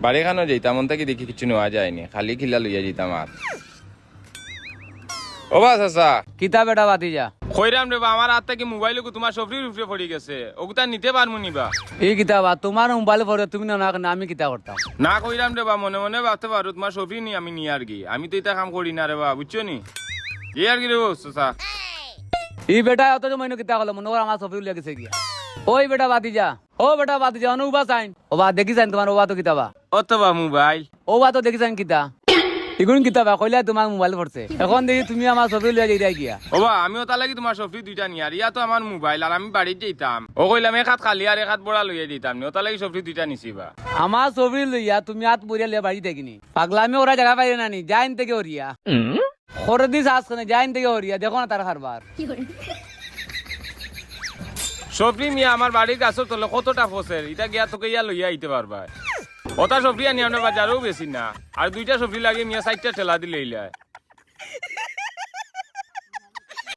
বাড়ি খানো যেতাম মন থেকে দেখি কিছু নেওয়া যায়নি, খালি খিলা লইয়া যেতাম আর। ও বা চাচা কিতা বেটা বাতি যা কইরাম রে বা, আমার হাত থেকে মোবাইল তোমার সফরির উপরে পড়ে গেছে, ওগুতা নিতে পারমু নিবা? এই কিতা বা তোমার মোবাইল পরে তুমি না না আমি কিতা করতাম। না কইরাম রে বা, মনে মনে ভাবতে পারো তোমার সফরি নি আমি নিয়ে আর কি, আমি তো এটা কাম করি না রে বা, বুঝছো নি? এই আর কি রে চাচা। এই বেটা অত সময় কিতা করলো মনে কর আমার ছবি উলিয়া গেছে গিয়া। ওই বেটা বাতি যা, ও বেটা বাতি যা অনুবা চাইন ও বা দেখি চাইন তোমার ওবা তো কিতা বা, অত বা মোবাইল ও বা তো দেখি চাইন কিতা এগুন কিতা বা কইলা তোমার মোবাইল পড়ছে, এখন দেখি তুমি আমার ছবি উলিয়া যাই গিয়া। ও বা আমিও তা লাগি তোমার সফরি দুইটা নিয়ে আর, ইয়া তো আমার মোবাইল আর আমি বাড়িতে যেতাম, ও কইলাম এক হাত খালি আর এক হাত বড়া লইয়া দিতাম নি, ও তা লাগি সফরি দুইটা নিছি বা। আমার ছবি লইয়া তুমি হাত বইয়া লিয়া বাড়ি দেখিনি পাগলামি ওরা জায়গা পাই না নি যাইন থেকে ওরিয়া করে দিস আসখানে যাইন থেকে ওরিয়া দেখো না তার খারবার। সফরি নিয়ে আমার বাড়ির গাছের তলে কতটা ফসের, এটা গিয়া তোকে ইয়া লইয়া আইতে পারবা। ওটা সফরি আনি আমরা বাজারেও বেশি না, আর দুইটা সফরি লাগে মিয়া 60টা ঠেলা দিলে ইলায়।